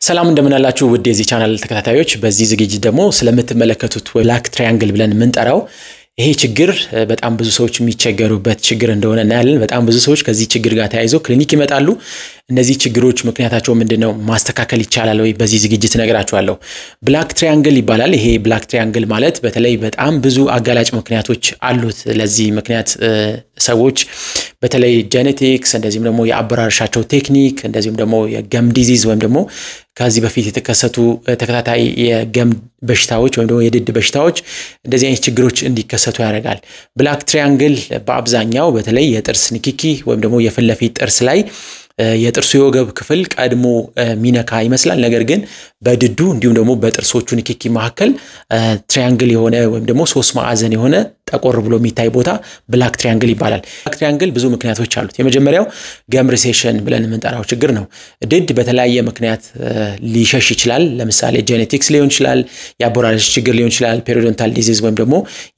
ሰላም እንደምን አላችሁ ውድ የዚህ ቻናል ተከታታዮች በዚህ ዝግጅት ደግሞ ስለምትመለከቱት ብላክ ትራያንግል ብለን ምንጠራው ይሄ ችግር በጣም ብዙ ሰዎች የሚቸገሩበት ችግር እንደሆነ እናያለን በጣም ብዙ ሰዎች ከዚህ ችግር ጋር ተያይዞ ክሊኒክ ይመጣሉ እነዚህ ችግሮች ምክንያታቸው ምንድነው ማስተካከል ይቻላል ወይ በዚህ ዝግጅት ነገራችኋለሁ ብላክ ትራያንግል ይባላል ይሄ ብላክ ትራያንግል ማለት በተለይ በጣም ብዙ አጋላጭ ምክንያቶች አሉት ለዚህ ምክንያት ሰዎች በተለይ ጄኔቲክስ እንደዚህም ደግሞ የአበራርሻቸው ቴክኒክ እንደዚህም ደግሞ የገም ዲዚዝ ወይም ደግሞ ከዚህ በፊት የተከሰቱ ተከታታይ የገም በሽታዎች ወይም ደግሞ የድድ በሽታዎች እንደዚህ አይነት ችግሮች እንዲከሰቱ ያደርጋል ብላክ ትራያንግል በአብዛኛው በተለይ የጥርስ ንክኪ ወይም ደግሞ የፍለፊት ጥርስ ላይ የጥርሱ የወገብ ክፍል ቀድሞ ሚነካ ይመስላል ነገር ግን በድዱ እንዲሁም ደግሞ በጥርሶቹ ንክኪ መካከል ትራያንግል የሆነ ወይም ደግሞ ሶስት ማዕዘን የሆነ ጠቆር ብሎ የሚታይ ቦታ ብላክ ትራያንግል ይባላል ብላክ ትራያንግል ብዙ ምክንያቶች አሉት የመጀመሪያው ገም ሪሴሽን ብለን የምንጠራው ችግር ነው ድድ በተለያየ ምክንያት ሊሸሽ ይችላል ለምሳሌ ጄኔቲክስ ሊሆን ይችላል የአቦራረሽ ችግር ሊሆን ይችላል ፔሪዮዶንታል ዲዚዝ ወይም ደግሞ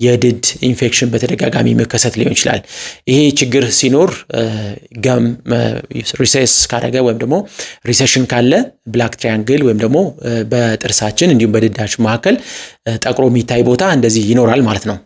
የድድ ኢንፌክሽን በተደጋጋሚ መከሰት ሊሆን ይችላል ይሄ ችግር ሲኖር ገም ሪሴስ ካደረገ ወይም ደግሞ ሪሴሽን ካለ ብላክ ትራያንግል ወይም ደግሞ በጥርሳችን እንዲሁም በድዳችን መካከል ጠቅሮ የሚታይ ቦታ እንደዚህ ይኖራል ማለት ነው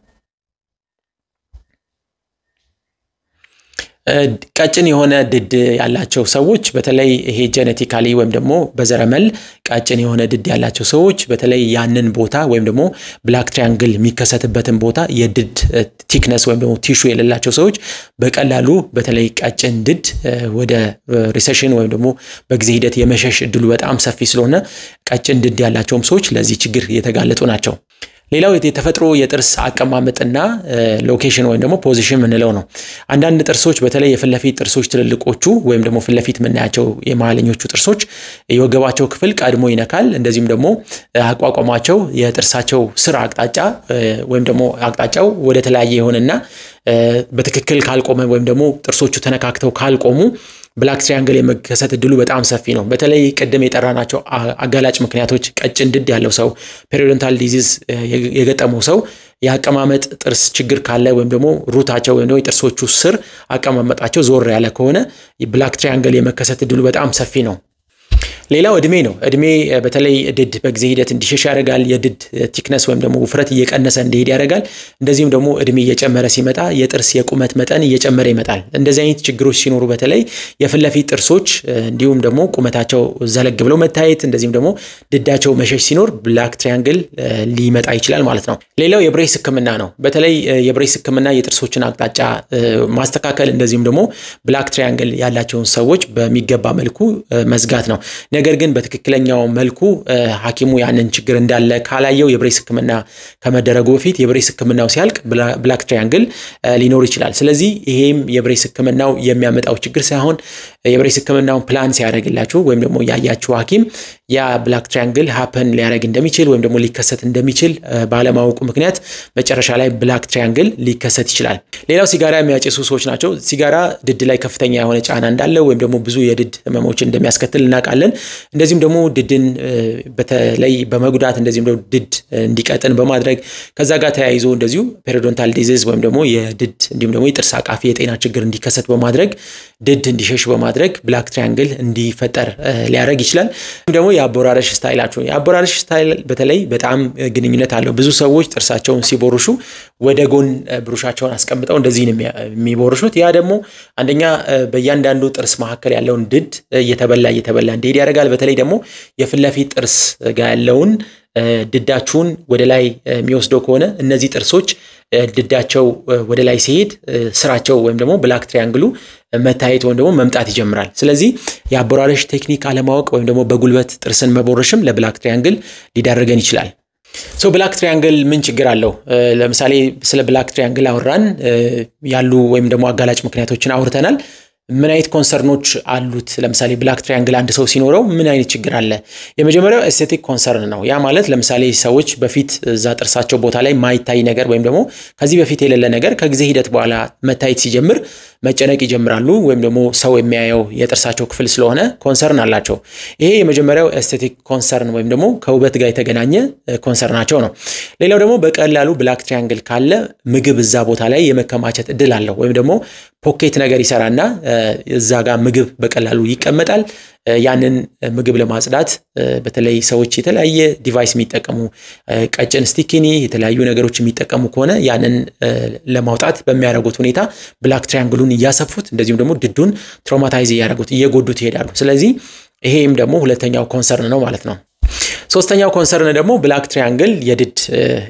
ቀጭን የሆነ ድድ ያላቸው ሰዎች በተለይ ይሄ ጄኔቲካሊ ወይም ደግሞ በዘረመል ቀጭን የሆነ ድድ ያላቸው ሰዎች በተለይ ያንን ቦታ ወይም ደግሞ ብላክ ትራያንግል የሚከሰትበትን ቦታ የድድ ቲክነስ ወይም ደግሞ ቲሹ የሌላቸው ሰዎች በቀላሉ በተለይ ቀጭን ድድ ወደ ሪሴሽን ወይም ደግሞ በጊዜ ሂደት የመሸሽ እድሉ በጣም ሰፊ ስለሆነ ቀጭን ድድ ያላቸው ሰዎች ለዚህ ችግር የተጋለጡ ናቸው ሌላው የተፈጥሮ የጥርስ አቀማመጥና ሎኬሽን ወይም ደግሞ ፖዚሽን ምንለው ነው አንዳንድ ጥርሶች በተለይ የፍለፊት ጥርሶች ትልልቆቹ ወይም ደግሞ ፍለፊት ምናያቸው የማለኞቹ ጥርሶች የወገባቸው ክፍል ቀድሞ ይነካል እንደዚህም ደግሞ አቋቋማቸው የጥርሳቸው ስር አቅጣጫ ወይም ደግሞ አቅጣጫው ወደ ተለያየ ይሆንና በትክክል ካልቆመ ወይም ደግሞ ጥርሶቹ ተነካክተው ካልቆሙ ብላክ ትራያንግል የመከሰት እድሉ በጣም ሰፊ ነው በተለይ ቀደም የጠራናቸው አጋላጭ ምክንያቶች ቀጭን ድድ ያለው ሰው ፔሪዮዶንታል ዲዚዝ የገጠመው ሰው ያቀማመጥ ጥርስ ችግር ካለ ወይም ደግሞ ሩታቸው ወይም ደግሞ ጥርሶቹ ስር አቀማመጣቸው ዞር ያለ ከሆነ ብላክ ትራያንግል የመከሰት እድሉ በጣም ሰፊ ነው ሌላው እድሜ ነው እድሜ በተለይ ድድ በጊዜ ሂደት እንዲሸሽ ያደርጋል የድድ ቲክነስ ወይም ደግሞ ውፍረት እየቀነሰ እንዲሄድ ያደርጋል እንደዚህም ደግሞ እድሜ እየጨመረ ሲመጣ የጥርስ የቁመት መጠን እየጨመረ ይመጣል እንደዚህ አይነት ችግሮች ሲኖሩ በተለይ የፍለፊት ጥርሶች እንዲሁም ደግሞ ቁመታቸው ዘለግ ብለው መታየት እንደዚህም ደግሞ ድዳቸው መሸሽ ሲኖር ብላክ ትራያንግል ሊመጣ ይችላል ማለት ነው ሌላው የብሬስ ህክምና ነው በተለይ የብሬስ ህክምና የጥርሶችን አቅጣጫ ማስተካከል እንደዚህም ደግሞ ብላክ ትራያንግል ያላቸውን ሰዎች በሚገባ መልኩ መዝጋት ነው ነገር ግን በትክክለኛው መልኩ ሐኪሙ ያንን ችግር እንዳለ ካላየው የብሬስ ህክምና ከመደረጉ በፊት የብሬስ ህክምናው ሲያልቅ ብላክ ትራያንግል ሊኖር ይችላል ስለዚህ ይሄም የብሬስ ህክምናው የሚያመጣው ችግር ሳይሆን የብሬስ ህክምናው ፕላን ሲያደርግላችሁ ወይም ደግሞ ያያችሁ ሐኪም ያ ብላክ ትራያንግል ሃፐን ሊያደርግ እንደሚችል ወይም ደግሞ ሊከሰት እንደሚችል ባለማወቁ ምክንያት መጨረሻ ላይ ብላክ ትራያንግል ሊከሰት ይችላል ሌላው ሲጋራ የሚያጨሱ ሰዎች ናቸው ሲጋራ ድድ ላይ ከፍተኛ የሆነ ጫና እንዳለው ወይም ደግሞ ብዙ የድድ ህመሞችን እንደሚያስከትል እናውቃለን እንደዚህም ደግሞ ድድን በተለይ በመጉዳት እንደዚህም ደግሞ ድድ እንዲቀጥን በማድረግ ከዛ ጋር ተያይዞ እንደዚሁ ፔሪዮዶንታል ዲዚዝ ወይም ደግሞ የድድ እንዲሁም ደግሞ የጥርስ አቃፊ የጤና ችግር እንዲከሰት በማድረግ ድድ እንዲሸሽ በማድረግ ብላክ ትራያንግል እንዲፈጠር ሊያደርግ ይችላል ደግሞ የአቦራረሽ ስታይላቸው የአቦራረሽ ስታይል በተለይ በጣም ግንኙነት አለው ብዙ ሰዎች ጥርሳቸውን ሲቦርሹ ወደ ጎን ብሩሻቸውን አስቀምጠው እንደዚህ ነው የሚቦርሹት ያ ደግሞ አንደኛ በእያንዳንዱ ጥርስ መካከል ያለውን ድድ እየተበላ እንዲሄድ ያደርጋል በተለይ ደግሞ የፍለፊት ጥርስ ጋር ያለውን ድዳችሁን ወደ ላይ የሚወስደው ከሆነ እነዚህ ጥርሶች ድዳቸው ወደ ላይ ሲሄድ ስራቸው ወይም ደግሞ ብላክ ትራያንግሉ መታየት ወይም ደግሞ መምጣት ይጀምራል ስለዚህ የአቦራረሽ ቴክኒክ አለማወቅ ወይም ደግሞ በጉልበት ጥርስን መቦረሽም ለብላክ ትራያንግል ሊዳረገን ይችላል ብላክ ትራያንግል ምን ችግር አለው ለምሳሌ ስለ ብላክ ትራያንግል አወራን ያሉ ወይም ደግሞ አጋላጭ ምክንያቶችን አውርተናል ምን አይነት ኮንሰርኖች አሉት ለምሳሌ ብላክ ትራያንግል አንድ ሰው ሲኖረው ምን አይነት ችግር አለ የመጀመሪያው ኤስቴቲክ ኮንሰርን ነው ያ ማለት ለምሳሌ ሰዎች በፊት እዛ ጥርሳቸው ቦታ ላይ ማይታይ ነገር ወይም ደግሞ ከዚህ በፊት የሌለ ነገር ከጊዜ ሂደት በኋላ መታየት ሲጀምር መጨነቅ ይጀምራሉ ወይም ደግሞ ሰው የሚያየው የጥርሳቸው ክፍል ስለሆነ ኮንሰርን አላቸው ይሄ የመጀመሪያው ኤስቴቲክ ኮንሰርን ወይም ደግሞ ከውበት ጋር የተገናኘ ኮንሰርናቸው ነው ሌላው ደግሞ በቀላሉ ብላክ ትራያንግል ካለ ምግብ እዛ ቦታ ላይ የመከማቸት እድል አለው ወይም ደግሞ ፖኬት ነገር ይሰራና እዛ ጋር ምግብ በቀላሉ ይቀመጣል። ያንን ምግብ ለማጽዳት በተለይ ሰዎች የተለያየ ዲቫይስ የሚጠቀሙ ቀጭን ስቲኪኒ የተለያዩ ነገሮች የሚጠቀሙ ከሆነ ያንን ለማውጣት በሚያደርጉት ሁኔታ ብላክ ትራያንግሉን እያሰፉት እንደዚሁም ደግሞ ድዱን ትራውማታይዝ ያደርጉት እየጎዱት ይሄዳሉ። ስለዚህ ይሄም ደግሞ ሁለተኛው ኮንሰርን ነው ማለት ነው። ሶስተኛው ኮንሰርን ደግሞ ብላክ ትራያንግል የድድ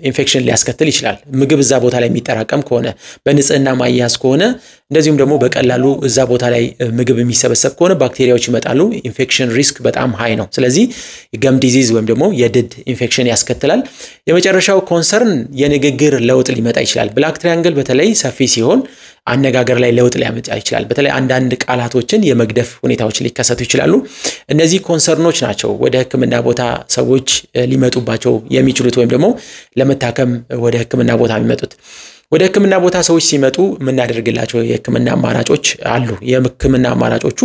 ኢንፌክሽን ሊያስከትል ይችላል። ምግብ እዛ ቦታ ላይ የሚጠራቀም ከሆነ በንጽህና ማያያዝ ከሆነ እንደዚሁም ደግሞ በቀላሉ እዛ ቦታ ላይ ምግብ የሚሰበሰብ ከሆነ ባክቴሪያዎች ይመጣሉ። ኢንፌክሽን ሪስክ በጣም ሃይ ነው። ስለዚህ ገም ዲዚዝ ወይም ደግሞ የድድ ኢንፌክሽን ያስከትላል። የመጨረሻው ኮንሰርን የንግግር ለውጥ ሊመጣ ይችላል። ብላክ ትራያንግል በተለይ ሰፊ ሲሆን አነጋገር ላይ ለውጥ ሊያመጣ ይችላል። በተለይ አንዳንድ ቃላቶችን የመግደፍ ሁኔታዎች ሊከሰቱ ይችላሉ። እነዚህ ኮንሰርኖች ናቸው ወደ ሕክምና ቦታ ሰዎች ሊመጡባቸው የሚችሉት ወይም ደግሞ ለመታከም ወደ ሕክምና ቦታ የሚመጡት። ወደ ሕክምና ቦታ ሰዎች ሲመጡ የምናደርግላቸው የሕክምና አማራጮች አሉ። የሕክምና አማራጮቹ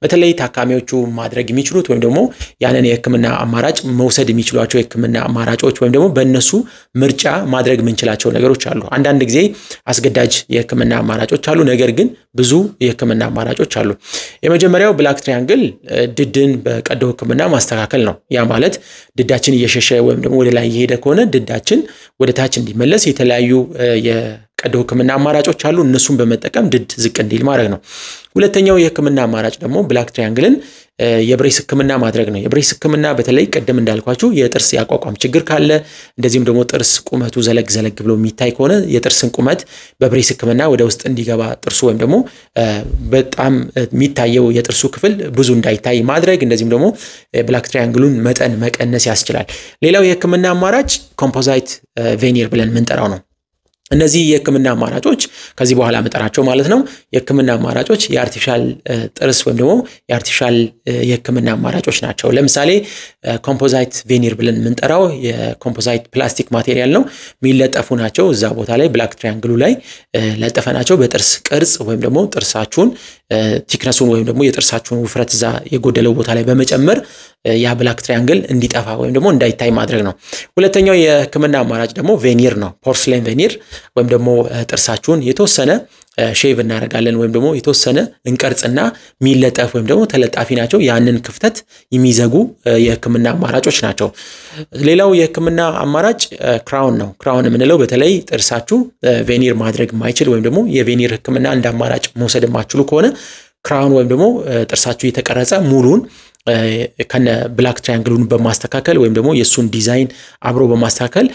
በተለይ ታካሚዎቹ ማድረግ የሚችሉት ወይም ደግሞ ያንን የሕክምና አማራጭ መውሰድ የሚችሏቸው የሕክምና አማራጮች ወይም ደግሞ በእነሱ ምርጫ ማድረግ የምንችላቸው ነገሮች አሉ። አንዳንድ ጊዜ አስገዳጅ የሕክምና አማራጮች አሉ፣ ነገር ግን ብዙ የሕክምና አማራጮች አሉ። የመጀመሪያው ብላክ ትራያንግል ድድን በቀዶ ሕክምና ማስተካከል ነው። ያ ማለት ድዳችን እየሸሸ ወይም ደግሞ ወደ ላይ እየሄደ ከሆነ ድዳችን ወደ ታች እንዲመለስ የተለያዩ የቀዶ ሕክምና አማራጮች አሉ። እነሱን በመጠቀም ድድ ዝቅ እንዲል ማድረግ ነው። ሁለተኛው የሕክምና አማራጭ ደግሞ ብላክ ትራያንግልን የብሬስ ሕክምና ማድረግ ነው። የብሬስ ሕክምና በተለይ ቀደም እንዳልኳችሁ የጥርስ ያቋቋም ችግር ካለ እንደዚህም ደግሞ ጥርስ ቁመቱ ዘለግ ብሎ የሚታይ ከሆነ የጥርስን ቁመት በብሬስ ሕክምና ወደ ውስጥ እንዲገባ ጥርሱ ወይም ደግሞ በጣም የሚታየው የጥርሱ ክፍል ብዙ እንዳይታይ ማድረግ እንደዚህም ደግሞ ብላክ ትራያንግሉን መጠን መቀነስ ያስችላል። ሌላው የሕክምና አማራጭ ኮምፖዛይት ቬኒር ብለን የምንጠራው ነው። እነዚህ የሕክምና አማራጮች ከዚህ በኋላ መጠራቸው ማለት ነው። የሕክምና አማራጮች የአርቲፊሻል ጥርስ ወይም ደግሞ የአርቲፊሻል የሕክምና አማራጮች ናቸው። ለምሳሌ ኮምፖዛይት ቬኒር ብለን የምንጠራው የኮምፖዛይት ፕላስቲክ ማቴሪያል ነው። የሚለጠፉ ናቸው። እዛ ቦታ ላይ ብላክ ትራያንግሉ ላይ ለጠፈናቸው በጥርስ ቅርጽ ወይም ደግሞ ጥርሳችሁን ቲክነሱን ወይም ደግሞ የጥርሳችሁን ውፍረት እዛ የጎደለው ቦታ ላይ በመጨመር ያ ብላክ ትራያንግል እንዲጠፋ ወይም ደግሞ እንዳይታይ ማድረግ ነው። ሁለተኛው የሕክምና አማራጭ ደግሞ ቬኒር ነው። ፖርስሌን ቬኒር ወይም ደግሞ ጥርሳችሁን የተወሰነ ሼቭ እናደርጋለን ወይም ደግሞ የተወሰነ እንቀርጽና የሚለጠፍ ወይም ደግሞ ተለጣፊ ናቸው። ያንን ክፍተት የሚዘጉ የሕክምና አማራጮች ናቸው። ሌላው የሕክምና አማራጭ ክራውን ነው። ክራውን የምንለው በተለይ ጥርሳችሁ ቬኒር ማድረግ የማይችል ወይም ደግሞ የቬኒር ሕክምና እንደ አማራጭ መውሰድ የማትችሉ ከሆነ ክራውን ወይም ደግሞ ጥርሳችሁ የተቀረጸ ሙሉን ከነ ብላክ ትራያንግሉን በማስተካከል ወይም ደግሞ የሱን ዲዛይን አብሮ በማስተካከል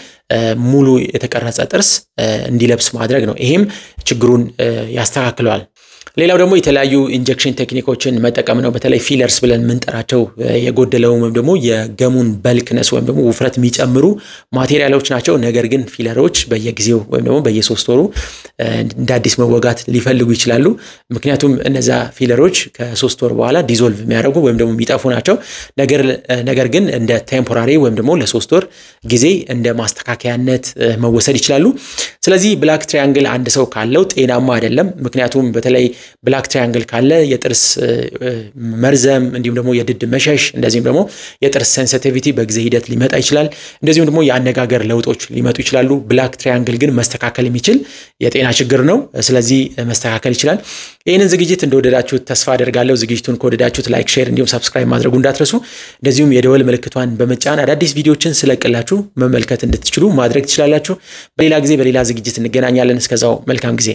ሙሉ የተቀረጸ ጥርስ እንዲለብስ ማድረግ ነው። ይሄም ችግሩን ያስተካክለዋል። ሌላው ደግሞ የተለያዩ ኢንጀክሽን ቴክኒኮችን መጠቀም ነው። በተለይ ፊለርስ ብለን የምንጠራቸው የጎደለው ወይም ደግሞ የገሙን በልክነስ ወይም ደግሞ ውፍረት የሚጨምሩ ማቴሪያሎች ናቸው። ነገር ግን ፊለሮች በየጊዜው ወይም ደግሞ በየ3 ወሩ እንደ አዲስ መወጋት ሊፈልጉ ይችላሉ። ምክንያቱም እነዛ ፊለሮች ከ3 ወር በኋላ ዲዞልቭ የሚያደርጉ ወይም ደግሞ የሚጠፉ ናቸው። ነገር ግን እንደ ቴምፖራሪ ወይም ደግሞ ለ3 ወር ጊዜ እንደ ማስተካከያነት መወሰድ ይችላሉ። ስለዚህ ብላክ ትራያንግል አንድ ሰው ካለው ጤናማ አይደለም። ምክንያቱም በተለይ ብላክ ትራያንግል ካለ የጥርስ መርዘም እንዲሁም ደግሞ የድድ መሸሽ እንደዚሁም ደግሞ የጥርስ ሴንሲቲቪቲ በጊዜ ሂደት ሊመጣ ይችላል። እንደዚሁም ደግሞ የአነጋገር ለውጦች ሊመጡ ይችላሉ። ብላክ ትራያንግል ግን መስተካከል የሚችል የጤና ችግር ነው። ስለዚህ መስተካከል ይችላል። ይህንን ዝግጅት እንደወደዳችሁት ተስፋ አደርጋለሁ። ዝግጅቱን ከወደዳችሁት ላይክ፣ ሼር እንዲሁም ሰብስክራይብ ማድረጉ እንዳትረሱ። እንደዚሁም የደወል ምልክቷን በመጫን አዳዲስ ቪዲዮችን ስለቅላችሁ መመልከት እንድትችሉ ማድረግ ትችላላችሁ። በሌላ ጊዜ በሌላ ዝግጅት እንገናኛለን። እስከዛው መልካም ጊዜ